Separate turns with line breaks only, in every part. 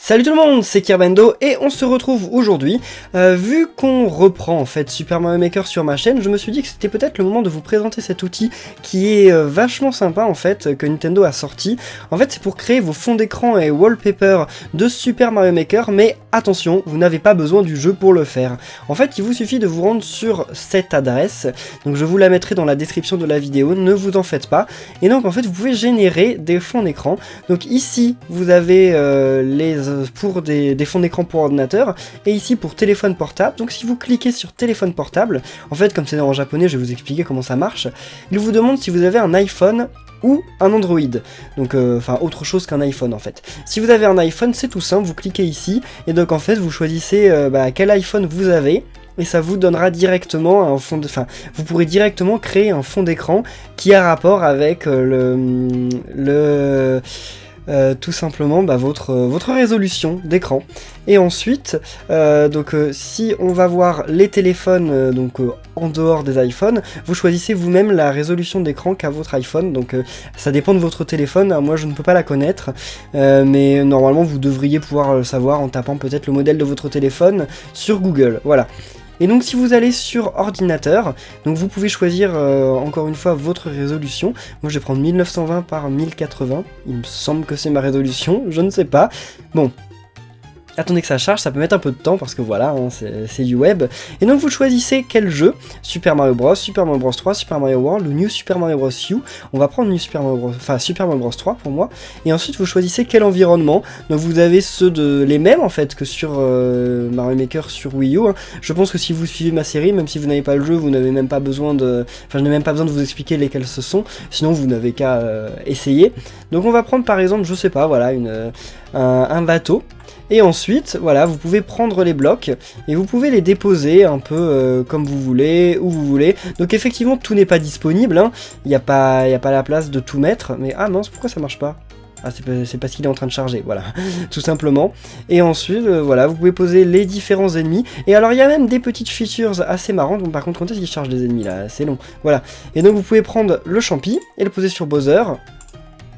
Salut tout le monde, c'est Kirbendo et on se retrouve aujourd'hui. Vu qu'on reprend en fait Super Mario Maker sur ma chaîne, je me suis dit que c'était peut-être le moment de vous présenter cet outil qui est vachement sympa en fait, que Nintendo a sorti. En fait c'est pour créer vos fonds d'écran et wallpaper de Super Mario Maker, mais attention, vous n'avez pas besoin du jeu pour le faire. En fait il vous suffit de vous rendre sur cette adresse, donc je vous la mettrai dans la description de la vidéo, ne vous en faites pas. Et donc en fait vous pouvez générer des fonds d'écran. Donc ici vous avez pour des fonds d'écran pour ordinateur, et ici pour téléphone portable. Donc si vous cliquez sur téléphone portable, en fait comme c'est en japonais je vais vous expliquer comment ça marche, il vous demande si vous avez un iPhone ou un Android, donc enfin autre chose qu'un iPhone en fait. Si vous avez un iPhone c'est tout simple, vous cliquez ici, et donc en fait vous choisissez quel iPhone vous avez, et ça vous donnera directement un fond de... Enfin, vous pourrez directement créer un fond d'écran qui a rapport avec tout simplement votre résolution d'écran. Et ensuite, si on va voir les téléphones en dehors des iPhones, vous choisissez vous-même la résolution d'écran qu'a votre iPhone. Donc ça dépend de votre téléphone, moi je ne peux pas la connaître, mais normalement vous devriez pouvoir le savoir en tapant peut-être le modèle de votre téléphone sur Google, voilà. Et donc si vous allez sur ordinateur, donc vous pouvez choisir encore une fois votre résolution. Moi je vais prendre 1920 par 1080, il me semble que c'est ma résolution, je ne sais pas. Bon, attendez que ça charge, ça peut mettre un peu de temps parce que voilà, hein, c'est du web. Et donc vous choisissez quel jeu, Super Mario Bros, Super Mario Bros 3, Super Mario World ou New Super Mario Bros U. On va prendre Super Mario Bros 3 pour moi. Et ensuite vous choisissez quel environnement. Donc vous avez les mêmes en fait que sur Mario Maker sur Wii U. Hein. Je pense que si vous suivez ma série, même si vous n'avez pas le jeu, vous n'avez même pas besoin de... Enfin je n'ai même pas besoin de vous expliquer lesquels ce sont. Sinon vous n'avez qu'à essayer. Donc on va prendre par exemple, je sais pas, voilà, un bateau. Et ensuite, voilà, vous pouvez prendre les blocs et vous pouvez les déposer un peu comme vous voulez, où vous voulez. Donc effectivement, tout n'est pas disponible, hein. Il n'y a pas la place de tout mettre. Mais ah mince, pourquoi ça marche pas? Ah, c'est parce qu'il est en train de charger, voilà, tout simplement. Et ensuite, voilà, vous pouvez poser les différents ennemis. Et alors, il y a même des petites features assez marrantes. Bon, par contre, quand est-ce qu'il charge les ennemis, là? C'est long, voilà. Et donc, vous pouvez prendre le champi et le poser sur Bowser.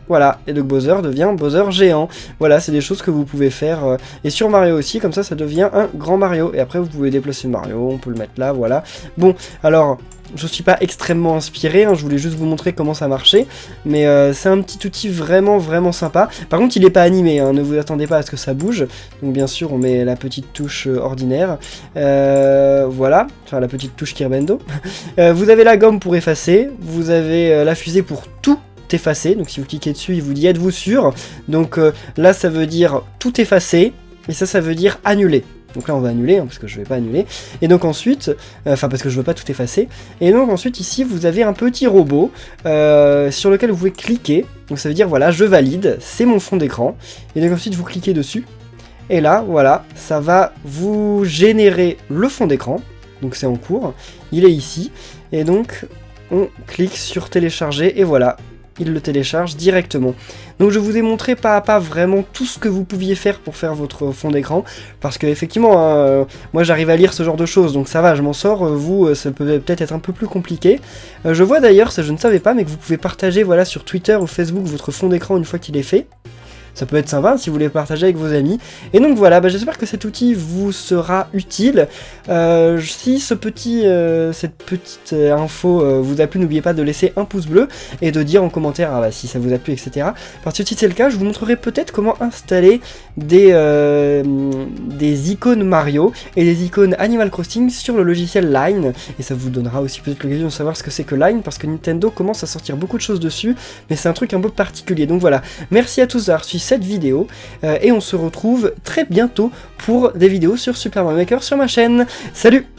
Voilà, et donc Bowser devient Bowser géant. Voilà, c'est des choses que vous pouvez faire. Et sur Mario aussi, comme ça devient un grand Mario. Et après, vous pouvez déplacer le Mario, on peut le mettre là, voilà. Bon, alors, je suis pas extrêmement inspiré, hein, je voulais juste vous montrer comment ça marchait. Mais c'est un petit outil vraiment, vraiment sympa. Par contre, il n'est pas animé, hein, ne vous attendez pas à ce que ça bouge. Donc bien sûr, on met la petite touche ordinaire. Voilà, enfin la petite touche Kirbendo. Vous avez la gomme pour effacer. Vous avez la fusée pour tout effacer, donc si vous cliquez dessus il vous dit êtes-vous sûr, donc là ça veut dire tout effacer, et ça veut dire annuler. Donc là on va annuler, hein, parce que je vais pas annuler, et donc ensuite, parce que je veux pas tout effacer, et donc ensuite ici vous avez un petit robot sur lequel vous pouvez cliquer, donc ça veut dire voilà je valide, c'est mon fond d'écran, et donc ensuite vous cliquez dessus, et là voilà, ça va vous générer le fond d'écran, donc c'est en cours, il est ici, et donc on clique sur télécharger, et voilà, il le télécharge directement. Donc je vous ai montré pas à pas vraiment tout ce que vous pouviez faire pour faire votre fond d'écran, parce que effectivement, hein, moi j'arrive à lire ce genre de choses, donc ça va, je m'en sors, vous, ça peut peut-être être un peu plus compliqué. Je vois d'ailleurs, ça je ne savais pas, mais que vous pouvez partager voilà, sur Twitter ou Facebook votre fond d'écran une fois qu'il est fait. Ça peut être sympa si vous voulez partager avec vos amis. Et donc voilà, j'espère que cet outil vous sera utile. Si cette petite info vous a plu, n'oubliez pas de laisser un pouce bleu et de dire en commentaire si ça vous a plu, etc. Parce que si c'est le cas, je vous montrerai peut-être comment installer des icônes Mario et des icônes Animal Crossing sur le logiciel Line. Et ça vous donnera aussi peut-être l'occasion de savoir ce que c'est que Line, parce que Nintendo commence à sortir beaucoup de choses dessus, mais c'est un truc un peu particulier. Donc voilà, merci à tous d'avoir suivi cette vidéo, et on se retrouve très bientôt pour des vidéos sur Super Mario Maker sur ma chaîne. Salut!